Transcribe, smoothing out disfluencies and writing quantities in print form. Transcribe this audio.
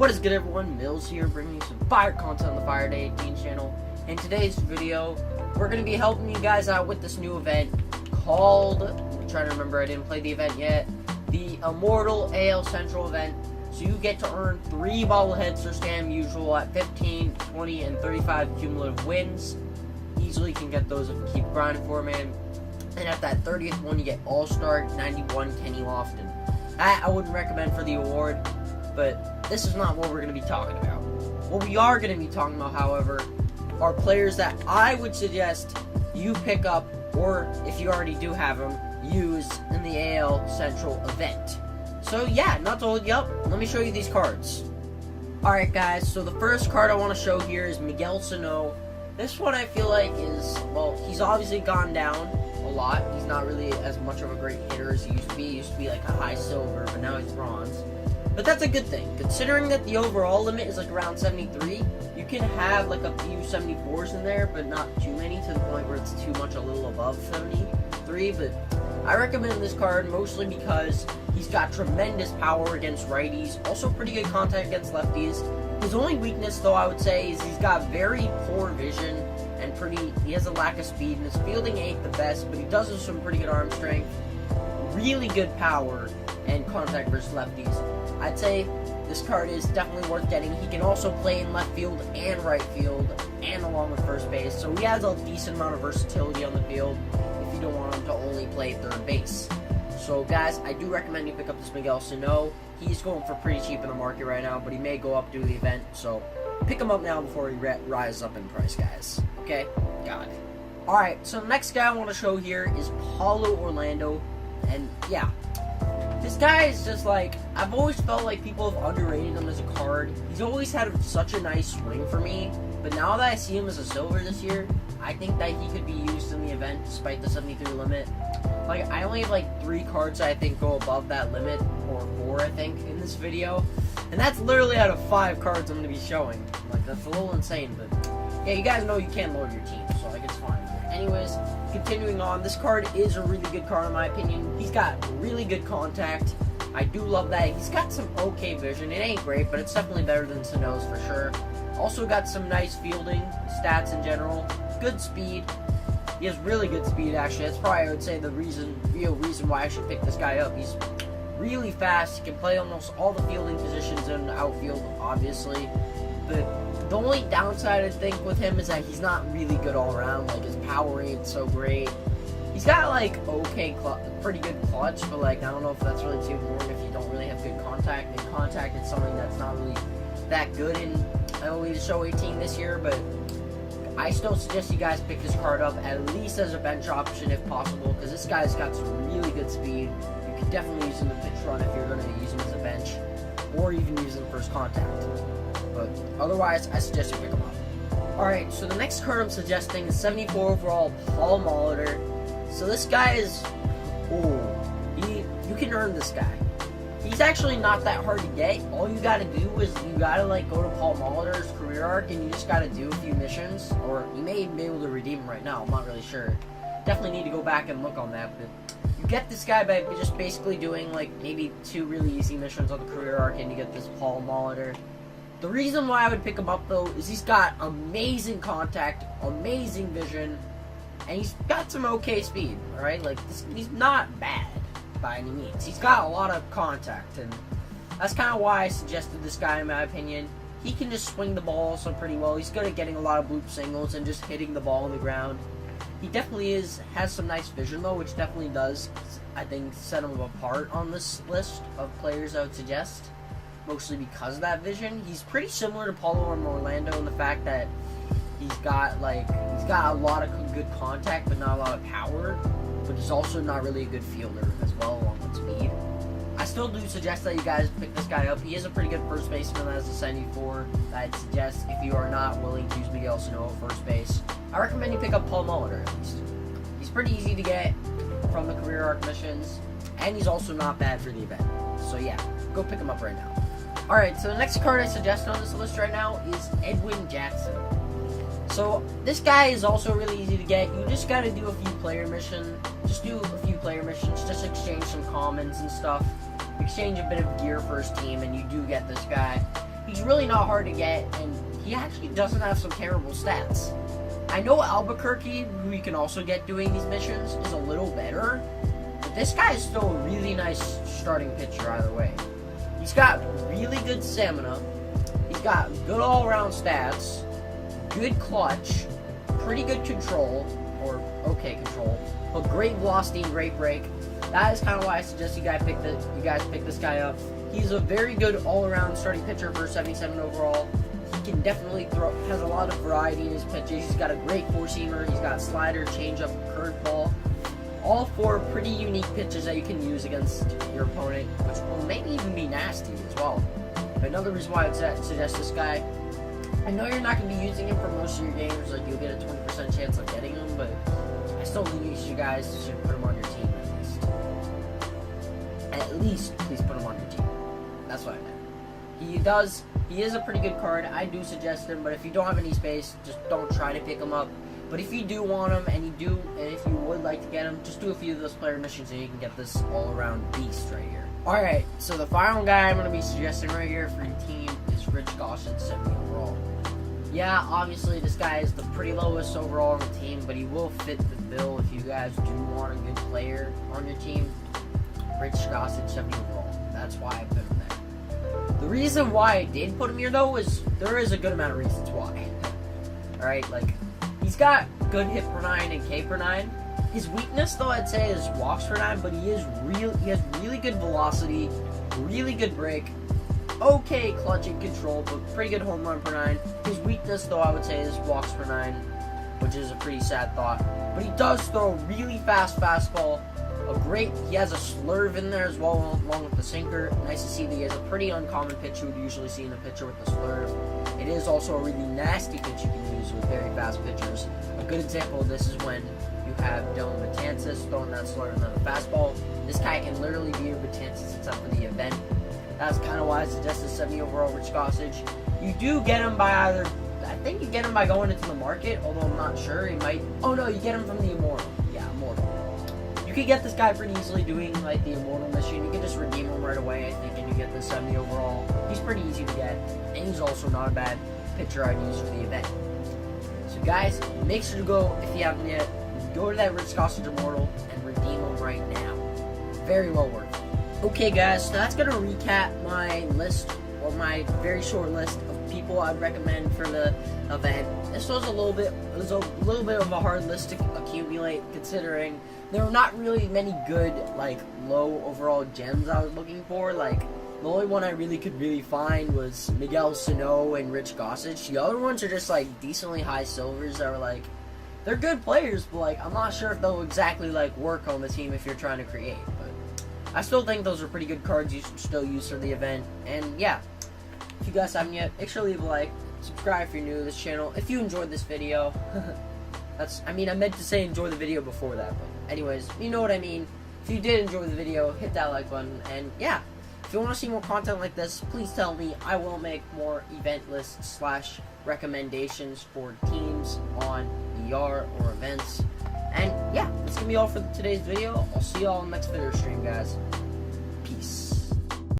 What is good, everyone? Mills here, bringing you some fire content on the Fire Day 18 channel. In today's video, we're going to be helping you guys out with this new event called, I'm trying to remember, I didn't play the event yet, the Immortal AL Central event. So you get to earn 3 bobbleheads for scam usual at 15, 20, and 35 cumulative wins. Easily can get those if you keep grinding for it, man. And at that 30th one, you get All-Star 91 Kenny Lofton. That I wouldn't recommend for the award, but this is not what we're going to be talking about. What we are going to be talking about, however, are players that I would suggest you pick up, or if you already do have them, use in the AL Central event. So yeah, not to hold you up, let me show you these cards. Alright guys, so the first card I want to show here is Miguel Sano. This one I feel like is, well, he's obviously gone down a lot. He's not really as much of a great hitter as he used to be. He used to be like a high silver, but now he's bronze. But that's a good thing, considering that the overall limit is like around 73. You can have like a few 74s in there, but not too many, to the point where it's too much a little above 73. But I recommend this card mostly because he's got tremendous power against righties, also pretty good contact against lefties. His only weakness, though, I would say, is he's got very poor vision and he has a lack of speed, and his fielding ain't the best, but he does have some pretty good arm strength, really good power, and contact versus lefties. I'd say this card is definitely worth getting. He can also play in left field and right field, and along with first base, so he has a decent amount of versatility on the field if you don't want him to only play third base. So guys, I do recommend you pick up this Miguel Sano. He's going for pretty cheap in the market right now, but he may go up due to the event, so pick him up now before he rises up in price, guys. Okay? Got it. Alright, so the next guy I want to show here is Paulo Orlando, and yeah, this guy is just like, I've always felt like people have underrated him as a card. He's always had such a nice swing for me, but now that I see him as a silver this year, I think that he could be used in the event despite the 73 limit. Like, I only have like 3 cards that I think go above that limit, or 4 I think, in this video. And that's literally out of 5 cards I'm going to be showing. Like, that's a little insane, but yeah, you guys know you can't load your team, so like, it's fine. Anyways, continuing on, this card is a really good card in my opinion. He's got really good contact. I do love that. He's got some okay vision. It ain't great, but it's definitely better than Sano's for sure. Also got some nice fielding stats in general. Good speed. He has really good speed, actually. That's probably, I would say, the real reason why I should pick this guy up. He's really fast. He can play almost all the fielding positions in the outfield, obviously. But the only downside, I think, with him is that he's not really good all around. Like, his power ain't so great. He's got, like, okay, pretty good clutch, but, like, I don't know if that's really too important if you don't really have good contact. And contact is something that's not really that good in MLB The Show 18 this year, but I still suggest you guys pick this card up at least as a bench option if possible, because this guy's got some really good speed. You could definitely use him in the pitch run if you're going to use him as a bench, or even use him first contact. But otherwise, I suggest you pick him up. Alright, so the next card I'm suggesting is 74 overall Paulo Molitor. So this guy is, you can earn this guy. He's actually not that hard to get. All you gotta do is you gotta like go to Paulo Molitor's career arc, and you just gotta do a few missions, or you may even be able to redeem him right now. I'm not really sure. Definitely need to go back and look on that, but you get this guy by just basically doing like maybe 2 really easy missions on the career arc, and you get this Paulo Molitor. The reason why I would pick him up though is he's got amazing contact, amazing vision, and he's got some okay speed. Alright, like he's not bad by any means. He's got a lot of contact, and that's kind of why I suggested this guy in my opinion. He can just swing the ball also pretty well. He's good at getting a lot of bloop singles and just hitting the ball on the ground. He definitely has some nice vision though, which definitely does, I think, set him apart on this list of players I would suggest, mostly because of that vision. He's pretty similar to Paulo Orlando in the fact that he's got a lot of good contact but not a lot of power, but he's also not really a good fielder as well along with speed. I still do suggest that you guys pick this guy up. He is a pretty good first baseman as a 74. I'd suggest if you are not willing to use Miguel Sano at first base, I recommend you pick up Paulo Molitor at least. He's pretty easy to get from the career arc missions, and he's also not bad for the event. So yeah, go pick him up right now. Alright, so the next card I suggest on this list right now is Edwin Jackson. So this guy is also really easy to get. You just gotta do a few player missions. Just do a few player missions. Just exchange some commons and stuff. Exchange a bit of gear for his team, and you do get this guy. He's really not hard to get, and he actually doesn't have some terrible stats. I know Albuquerque, who you can also get doing these missions, is a little better, but this guy is still a really nice starting pitcher either way. He's got really good stamina, he's got good all-around stats, good clutch, pretty good control, or okay control, but great velocity and great break. That is kind of why I suggest you guys pick this guy up. He's a very good all-around starting pitcher for 77 overall. He can definitely throw, has a lot of variety in his pitches. He's got a great four-seamer, he's got slider, changeup, curveball. All four pretty unique pitches that you can use against your opponent, which will maybe even be nasty as well. But another reason why I'd suggest this guy, I know you're not going to be using him for most of your games, like you'll get a 20% chance of getting him, but I still think you guys should put him on your team at least. At least, please put him on your team. That's what I meant. He is a pretty good card. I do suggest him, but if you don't have any space, just don't try to pick him up. But if you do want him, and if you would like to get him, just do a few of those player missions and you can get this all-around beast right here. Alright, so the final guy I'm going to be suggesting right here for your team is Rich Gossett, 70 overall. Yeah, obviously this guy is the pretty lowest overall on the team, but he will fit the bill if you guys do want a good player on your team. Rich Gossett, 70 overall. That's why I put him there. The reason why I did put him here, though, is there is a good amount of reasons why. Alright, like, he's got good hit per 9 and K per 9. His weakness, though, I'd say is walks per 9, but he has really good velocity, really good break, okay clutch and control, but pretty good home run per 9. His weakness, though, I would say is walks per 9, which is a pretty sad thought. But he does throw a really fast fastball. He has a slurve in there as well, along with the sinker. Nice to see that he has a pretty uncommon pitch you would usually see in a pitcher with the slurve. It is also a really nasty pitch you can use with very fast pitchers. A good example of this is when you have Dylan Betances throwing that slurve and then a fastball. This guy can literally be your Betances except for the event. That's kind of why I suggest the 70 overall Rich Gossett. You do get him by I think you get him by going into the market, although I'm not sure. You get him from the Immortal. Yeah, Immortal. You could get this guy pretty easily doing like the Immortal mission. You can just redeem him right away, I think, and you get the 70 overall. He's pretty easy to get, and he's also not a bad pitcher I'd use for the event. So guys, make sure to go, if you haven't yet, go to that Rich Gossett Immortal and redeem him right now. Very well worth it. Okay guys, so that's going to recap my list, or my very short list of people I'd recommend for the event. This was a little bit of a hard list to accumulate, considering there were not really many good, like, low overall gems I was looking for. Like, the only one I could find was Miguel Sano and Rich Gossett. The other ones are just, like, decently high silvers that were, like, they're good players, but, like, I'm not sure if they'll exactly, like, work on the team if you're trying to create. But I still think those are pretty good cards you should still use for the event. And, yeah, if you guys haven't yet, make sure to leave a like, subscribe if you're new to this channel. If you enjoyed this video, I meant to say enjoy the video before that, but anyways, you know what I mean. If you did enjoy the video, hit that like button, and yeah, if you want to see more content like this, please tell me. I will make more event lists / recommendations for teams on ER or events. And yeah, that's gonna be all for today's video. I'll see y'all in the next video stream, guys.